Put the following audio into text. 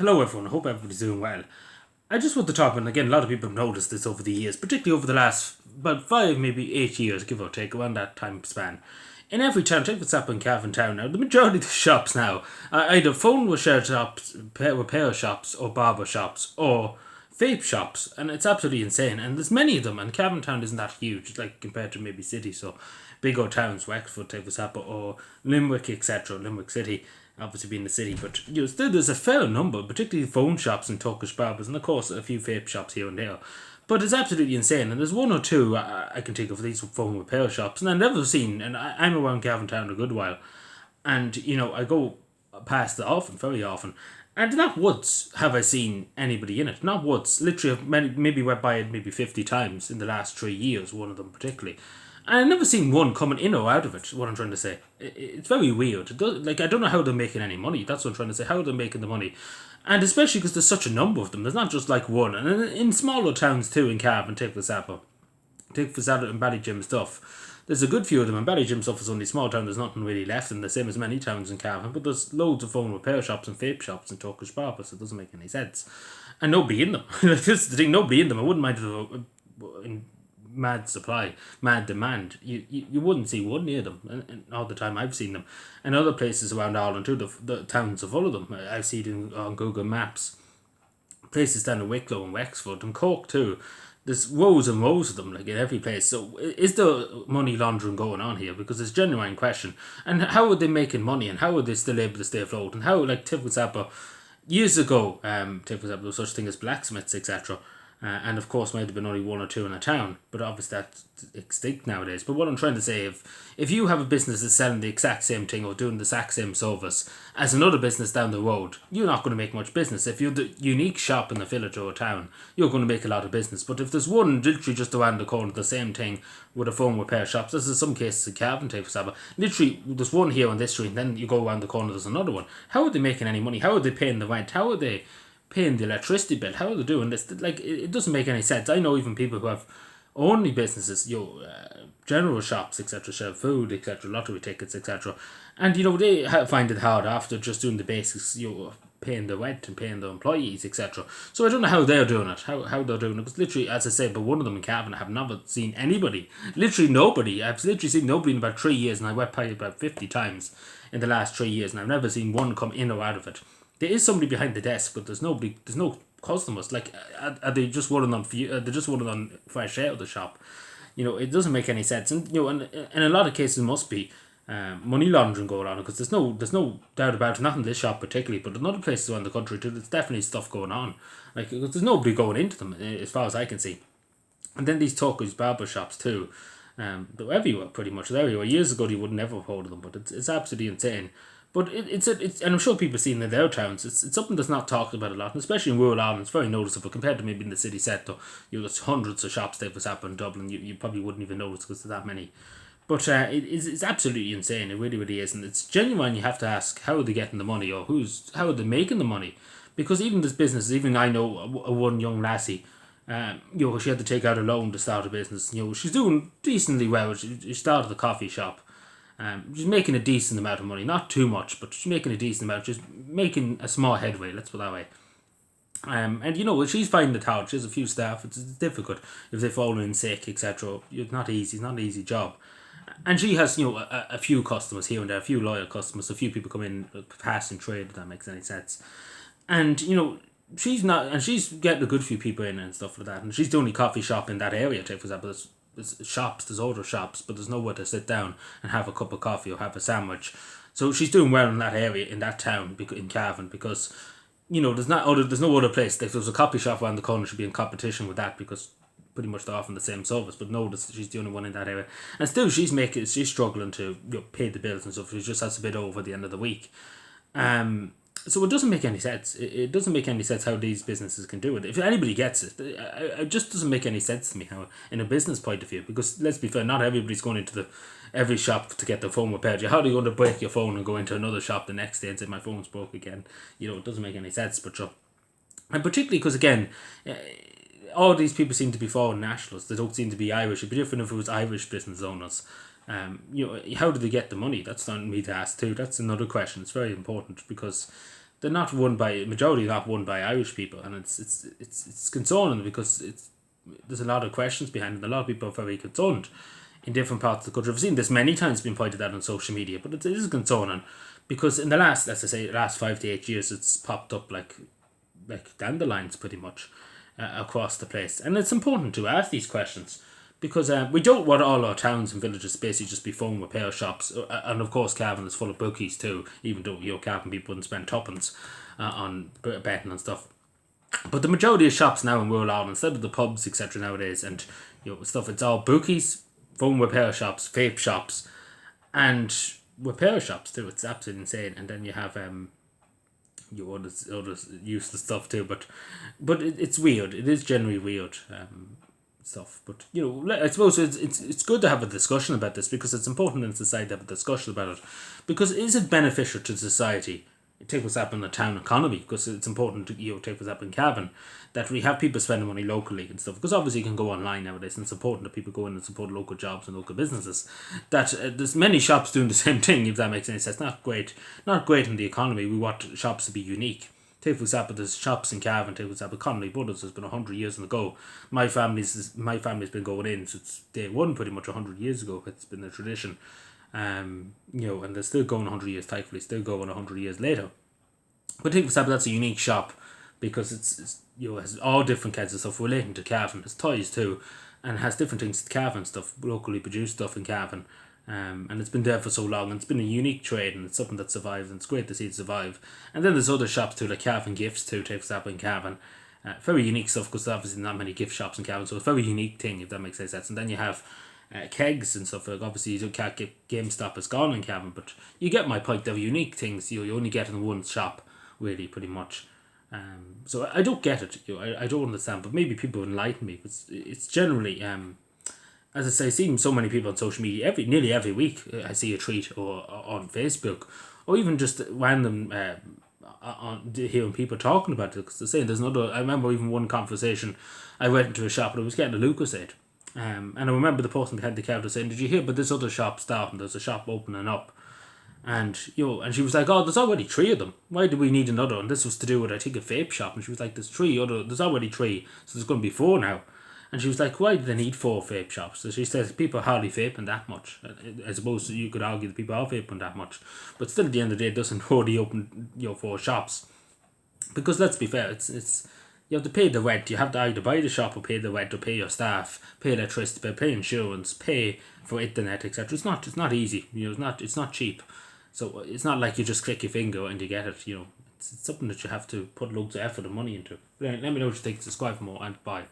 Hello everyone, I hope everybody's doing well. I just want to talk, and again, a lot of people have noticed this over the years, particularly over the last about 5, maybe 8 years, give or take, around that time span. In every town, take what's happening in Cavan Town now, the majority of the shops now are either phone repair shops, repair shops, or barber shops, or vape shops, and it's absolutely insane. And there's many of them, and Cavan Town isn't that huge, like compared to maybe cities, so big old towns, Wexford, take what's happening, or Limerick, etc., Limerick City obviously being the city, but still there's a fair number, particularly phone shops and Turkish barbers, and of course a few vape shops here and there. But it's absolutely insane, and there's one or two I can think of these phone repair shops, and I've never seen, and I'm around Cavan Town a good while, and I go past it often, very often, and not once have I seen anybody in it. Not once. Literally, maybe went by it maybe 50 times in the last 3 years, one of them particularly. And I've never seen one coming in or out of it, what I'm trying to say. It's very weird. I don't know how they're making any money. That's what I'm trying to say. How they're making the money. And especially because there's such a number of them. There's not just like one. And in smaller towns too, in Cavan, take Vasapa and Ballygym and stuff. There's a good few of them, and Ballygym stuff is only a small town. There's nothing really left, and the same as many towns in Cavan. But there's loads of phone repair shops and vape shops and Turkish barbers, so it doesn't make any sense. And nobody in them. This is the thing, nobody in them. I wouldn't mind if mad supply, mad demand. You wouldn't see one near them, and all the time I've seen them. And other places around Ireland too, the towns are full of them. I see it on Google Maps. Places down in Wicklow and Wexford and Cork too. There's rows and rows of them, like in every place. So is there money laundering going on here? Because it's a genuine question. And how are they making money? And how are they still able to stay afloat? And how, like Tiff years ago, there was such thing as blacksmiths, etc. And of course, might have been only one or two in a town, but obviously that's extinct nowadays. But what I'm trying to say, if you have a business that's selling the exact same thing or doing the exact same service as another business down the road, you're not going to make much business. If you're the unique shop in the village or a town, you're going to make a lot of business. But if there's one literally just around the corner, the same thing with a phone repair shops, this is some cases in Cavan, literally there's one here on this street, and then you go around the corner, there's another one. How are they making any money? How are they paying the rent? How are they paying the electricity bill? How are they doing this? Like, it doesn't make any sense. I know even people who have only businesses, general shops, etc., sell food, etc., lottery tickets, etc., and they find it hard after just doing the basics, paying the rent and paying the employees, etc. So I don't know how they're doing it, how they're doing it, because literally, as I said, but one of them in Cavan, I have never seen anybody, literally nobody. I've literally seen nobody in about 3 years, and I went by about 50 times in the last 3 years, and I've never seen one come in or out of it. There is somebody behind the desk, but there's no customers. Like, are they just running on? They're just running on fresh air of the shop. It doesn't make any sense, and and in a lot of cases, must be money laundering going on, because there's no doubt about it. Not in this shop particularly, but in other places around the country too. There's definitely stuff going on. Like, because there's nobody going into them, as far as I can see. And then these Turkish barber shops too. They're everywhere pretty much. They're everywhere. Years ago, you would never have heard of them, but it's absolutely insane. But it's and I'm sure people have seen it in their towns. It's something that's not talked about a lot, and especially in rural Ireland, it's very noticeable compared to maybe in the city centre. There's hundreds of shops that was happening in Dublin. You probably wouldn't even notice because there's that many. But it's absolutely insane. It really, really is, and it's genuine. You have to ask, how are they getting the money, or how are they making the money? Because even this business, even I know one young lassie. She had to take out a loan to start a business. She's doing decently well. She started a coffee shop. She's making a decent amount of money, not too much, but she's making a decent amount. She's making a small headway. Let's put it that way. And she's finding it hard. She has a few staff. It's difficult if they fall in sick, etc. It's not easy. It's not an easy job. And she has, a few customers here and there, a few loyal customers, a few people come in, pass and trade, if that makes any sense. And, she's not, and she's getting a good few people in and stuff like that. And she's the only coffee shop in that area, for example. There's shops, there's older shops, but there's nowhere to sit down and have a cup of coffee or have a sandwich. So she's doing well in that area, in that town, in Cavan, because, there's no other place. If there's a coffee shop around the corner, she'd be in competition with that, because pretty much they're offering the same service. But no, she's the only one in that area. And still, she's struggling to pay the bills and stuff. She just has a bit over at the end of the week. So it doesn't make any sense. It doesn't make any sense how these businesses can do it. If anybody gets it, it just doesn't make any sense to me how, in a business point of view. Because let's be fair, not everybody's going into every shop to get their phone repaired. How are you going to break your phone and go into another shop the next day and say my phone's broke again? It doesn't make any sense. But and particularly because, again, all these people seem to be foreign nationals. They don't seem to be Irish. It'd be different if it was Irish business owners. How do they get the money? That's not me to ask too. That's another question. It's very important because they're not run by majority, not run by Irish people, and it's concerning because there's a lot of questions behind it. A lot of people are very concerned in different parts of the country. I've seen this many times being pointed out on social media, but it is concerning because in the last, as I say, last 5 to 8 years, it's popped up like dandelions pretty much across the place, and it's important to ask these questions because we don't want all our towns and villages basically just be phone repair shops, and of course Cavan is full of bookies too, even though Cavan people wouldn't spend tuppence on betting and stuff. But the majority of shops now in rural Ireland, instead of the pubs etc. nowadays and stuff, it's all bookies, phone repair shops, vape shops, and repair shops too. It's absolutely insane. And then you have other useless stuff too. But it's weird. It is generally weird stuff. But I suppose it's good to have a discussion about this because it's important in society to have a discussion about it. Because is it beneficial to society? Take what's happening in the town economy, because it's important to take what's happening in Cavan, that we have people spending money locally and stuff, because obviously you can go online nowadays and it's important that people go in and support local jobs and local businesses, that there's many shops doing the same thing, if that makes any sense. Not great in the economy. We want shops to be unique. Take for example, there's shops in Cavan. Take for example, Connolly Brothers has been 100 years on the go. My family's been going in since day one, pretty much 100 years ago. It's been a tradition. And they're still going 100 years, thankfully, still going 100 years later. But take for example, that's a unique shop because it's has all different kinds of stuff relating to Cavan. It's toys too, and has different things to Cavan stuff, locally produced stuff in Cavan. And it's been there for so long, and it's been a unique trade, and it's something that survives, and it's great to see it survive. And then there's other shops too, like Cavan Gifts too, take for example in Cavan. Very unique stuff because there's obviously not many gift shops in Cavan, so it's a very unique thing, if that makes any sense. And then you have kegs and stuff. Like obviously you can't get GameStop is gone in Cavan, but you get my point. They're unique things you only get in one shop, really, pretty much. So I don't get it. I don't understand, but maybe people enlighten me. It's generally as I say, seeing so many people on social media nearly every week. I see a tweet or on Facebook, or even just random on hearing people talking about it. Because they're saying there's another. I remember even one conversation. I went into a shop and I was getting a Lucozade. And I remember the person behind the counter saying, "Did you hear about this other shop starting? There's a shop opening up." And and she was like, "Oh, there's already 3 of them. Why do we need another?" And this was to do with, I think, a vape shop. And she was like, "There's already 3, so there's going to be 4 now." And she was like, "Why do they need 4 vape shops?" So she says people are hardly vaping that much. I suppose you could argue that people are vaping that much, but still, at the end of the day, it doesn't really open 4 shops. Because let's be fair, it's you have to pay the rent. You have to either buy the shop or pay the rent or pay your staff, pay electricity, pay insurance, pay for internet, etc. It's not easy. It's not cheap. So it's not like you just click your finger and you get it. It's something that you have to put loads of effort and money into. Let me know what you think. Subscribe for more, and bye.